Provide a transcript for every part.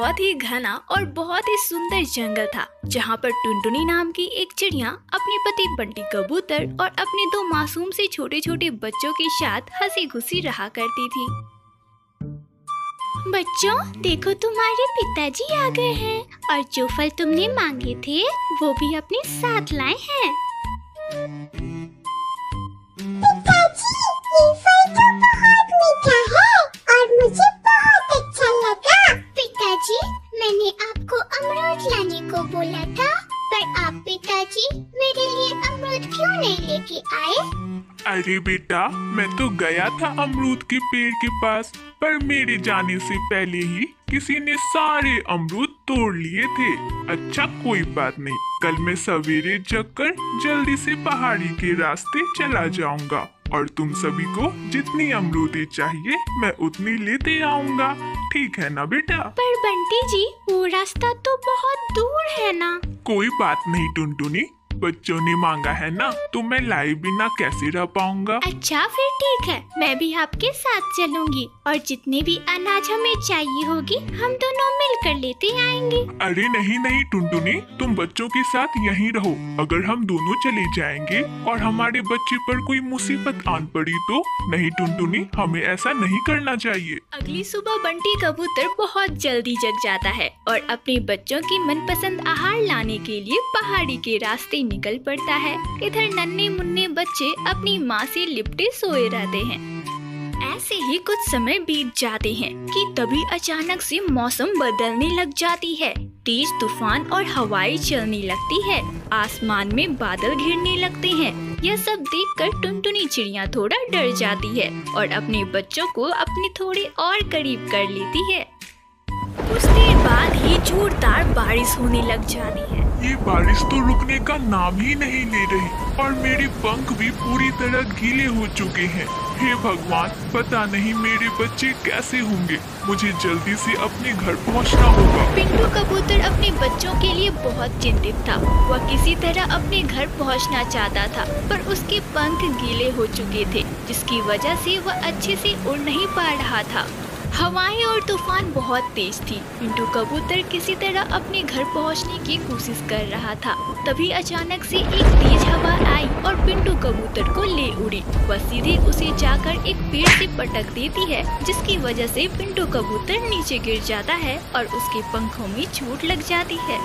बहुत ही घना और बहुत ही सुंदर जंगल था, जहाँ पर टुनटुनी नाम की एक चिड़िया अपने पति बंटी कबूतर और अपने दो मासूम से छोटे छोटे बच्चों के साथ हंसी खुशी रहा करती थी। बच्चों, देखो तुम्हारे पिताजी आ गए हैं और जो फल तुमने मांगे थे वो भी अपने साथ लाए हैं। पिताजी, ये फल तो बहुत मीठा है और मुझे बहुत अच्छा लगा। पिताजी, मैंने आपको अमरूद लाने को बोला था, पर आप पिताजी मेरे लिए अमरूद क्यों नहीं लेके आए? अरे बेटा, मैं तो गया था अमरूद के पेड़ के पास, पर मेरे जाने से पहले ही किसी ने सारे अमरूद तोड़ लिए थे। अच्छा, कोई बात नहीं, कल मैं सवेरे जगकर जल्दी से पहाड़ी के रास्ते चला जाऊंगा और तुम सभी को जितनी अमरूदें चाहिए मैं उतनी लेते आऊंगा। ठीक है ना बेटा? पर बंटी जी, वो रास्ता तो बहुत दूर है ना। कोई बात नहीं टुनटुनी, बच्चों ने मांगा है ना, तो मैं लाए बिना कैसे रह पाऊंगा। अच्छा फिर ठीक है, मैं भी आपके साथ चलूंगी और जितने भी अनाज हमें चाहिए होगी हम दोनों मिलकर लेते आएंगे। अरे नहीं नहीं टुनटुनी, तुम बच्चों के साथ यहीं रहो। अगर हम दोनों चले जाएंगे और हमारे बच्चे पर कोई मुसीबत आन पड़ी तो? नहीं टुनटुनी, हमें ऐसा नहीं करना चाहिए। अगली सुबह बंटी कबूतर बहुत जल्दी जग जाता है और अपने बच्चों की मनपसंद आहार लाने के लिए पहाड़ी के रास्ते निकल पड़ता है। इधर नन्हे मुन्ने बच्चे अपनी माँ से लिपटे सोए रहते हैं। ऐसे ही कुछ समय बीत जाते हैं कि तभी अचानक से मौसम बदलने लग जाती है। तेज तूफान और हवाएं चलने लगती है, आसमान में बादल घिरने लगते हैं। यह सब देखकर टुनटुनी चिड़िया थोड़ा डर जाती है और अपने बच्चों को अपने थोड़े और करीब कर लेती है। कुछ देर बाद ही जोरदार बारिश होने लग जाती है। ये बारिश तो रुकने का नाम ही नहीं ले रही और मेरे पंख भी पूरी तरह गीले हो चुके हैं। हे भगवान, पता नहीं मेरे बच्चे कैसे होंगे। मुझे जल्दी से अपने घर पहुंचना होगा। पिंटू कबूतर अपने बच्चों के लिए बहुत चिंतित था। वह किसी तरह अपने घर पहुंचना चाहता था, पर उसके पंख गीले हो चुके थे, जिसकी वजह से वह अच्छे से उड़ नहीं पा रहा था। हवाएं और तूफान बहुत तेज थी। पिंटू कबूतर किसी तरह अपने घर पहुंचने की कोशिश कर रहा था। तभी अचानक से एक तेज हवा आई और पिंटू कबूतर को ले उड़ी। वह सीधे उसे जाकर एक पेड़ से पटक देती है, जिसकी वजह से पिंटू कबूतर नीचे गिर जाता है और उसके पंखों में चोट लग जाती है।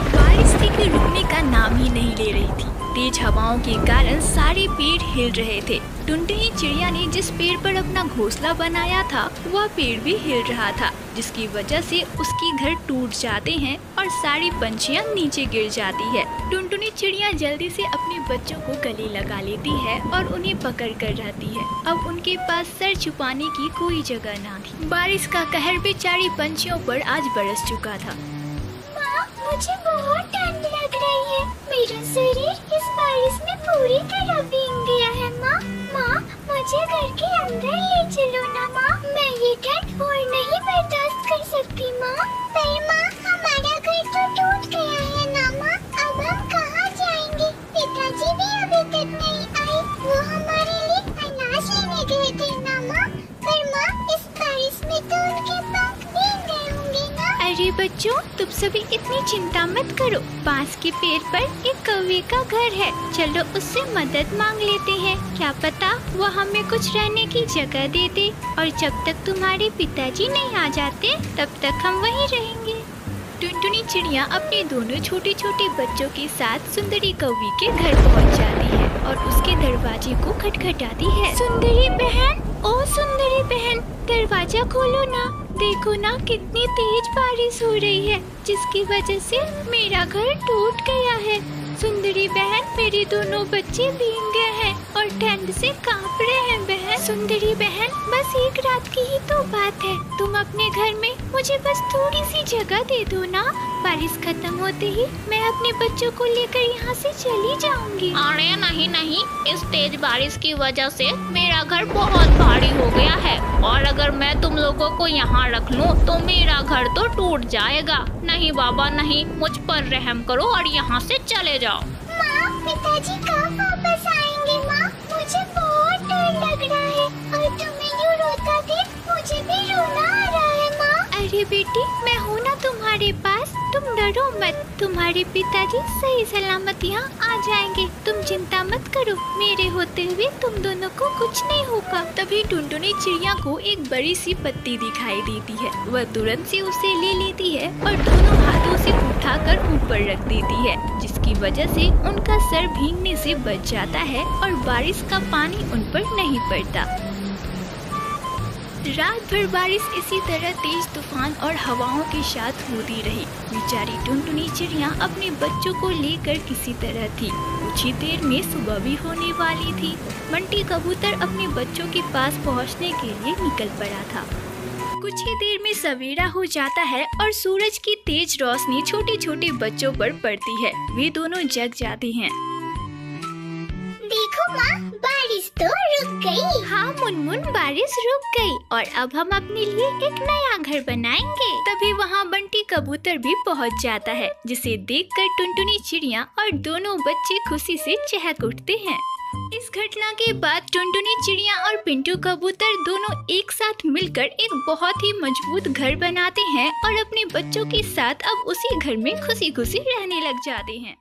बारिश थी रुकने का नाम ही नहीं ले रही थी। तेज हवाओं के कारण सारे पेड़ हिल रहे थे। टुनटुनी चिड़िया ने जिस पेड़ पर अपना घोंसला बनाया था वह पेड़ भी हिल रहा था, जिसकी वजह से उसके घर टूट जाते हैं और सारी पंछियां नीचे गिर जाती है। टुनटुनी चिड़िया जल्दी से अपने बच्चों को गले लगा लेती है और उन्हें पकड़ कर रहती है। अब उनके पास सर छुपाने की कोई जगह ना थी। बारिश का कहर बेचारी पंछियों पर आज बरस चुका था। मुझे बहुत ठंड लग रही है। मेरा शरीर इस बारिश में पूरी तरह भीग गया है। माँ, मुझे घर के अंदर ले चलो ना माँ। मैं ये ठंड और नहीं बर्दाश्त कर सकती माँ। पर माँ, हमारा घर तो टूट गया है ना माँ। अब हम कहाँ जाएंगे? पिताजी भी अभी तक नहीं आए। वो हमारे लिए अनाज लेने गए थे ना माँ। पर माँ, इस बारिश में तो उनके पंख भीग गए होंगे ना। अरे बच्चों, तुम सभी इतनी चिंता मत करो। पास के पेड़ पर एक कौवे का घर है, चलो उससे मदद मांग लेते हैं। क्या पता वो हमें कुछ रहने की जगह दे दे और जब तक तुम्हारे पिताजी नहीं आ जाते तब तक हम वहीं रहेंगे। टुनटुनी चिड़िया अपने दोनों छोटे छोटे बच्चों के साथ सुंदरी कौवी के घर पहुंच जाती है और उसके दरवाजे को खटखटाती है। सुंदरी बहन, ओ सुंदरी बहन, दरवाजा खोलो ना। देखो ना कितनी तेज बारिश हो रही है, जिसकी वजह से मेरा घर टूट गया है। सुंदरी बहन, मेरे दोनों बच्चे भीग गए हैं और ठंड से कांप रहे हैं बहन। सुंदरी बहन, बस एक रात की ही तो बात है। तुम अपने घर में मुझे बस थोड़ी सी जगह दे दो ना। बारिश खत्म होते ही मैं अपने बच्चों को लेकर यहाँ से चली जाऊंगी। अरे नहीं, इस तेज बारिश की वजह से मेरा घर बहुत भारी हो गया है और अगर मैं तुम लोगों को यहाँ रख लूँ तो मेरा घर तो टूट जाएगा। नहीं बाबा नहीं, मुझ पर रहम करो और यहाँ से चले जाओ। माँ, पिताजी कब वापस आएंगे माँ? मुझे बहुत डर लग रहा है और तुम्हें यूँ रोता देख मुझे भी रोना आ रहा है माँ। अरे है बेटी, मैं हूँ ना तुम्हारे पास, तुम डरो मत। तुम्हारे पिताजी सही सलामत यहाँ आ जाएंगे, तुम चिंता मत करो। मेरे होते हुए तुम दोनों को कुछ नहीं होगा। तभी टुनटुनी चिड़िया को एक बड़ी सी पत्ती दिखाई देती है। वह तुरंत से उसे ले लेती है और दोनों हाथों से उठाकर ऊपर रख देती है, जिसकी वजह से उनका सर भीगने से बच जाता है और बारिश का पानी उन पर नहीं पड़ता। रात भर बारिश इसी तरह तेज तूफान और हवाओं के साथ होती रही। बेचारी टुनटुनी चिड़िया अपने बच्चों को लेकर किसी तरह थी। कुछ ही देर में सुबह भी होने वाली थी। बंटी कबूतर अपने बच्चों के पास पहुंचने के लिए निकल पड़ा था। कुछ ही देर में सवेरा हो जाता है और सूरज की तेज रोशनी छोटे छोटे बच्चों पर पड़ती है। वे दोनों जग जाते हैं। देखो माँ, बारिश तो रुक गई। हाँ मुनमुन, बारिश रुक गई और अब हम अपने लिए एक नया घर बनाएंगे। तभी वहाँ बंटी कबूतर भी पहुँच जाता है, जिसे देखकर टुनटुनी चिड़िया और दोनों बच्चे खुशी से चहक उठते हैं। इस घटना के बाद टुनटुनी चिड़िया और पिंटू कबूतर दोनों एक साथ मिलकर एक बहुत ही मजबूत घर बनाते हैं और अपने बच्चों के साथ अब उसी घर में खुशी खुशी रहने लग जाते हैं।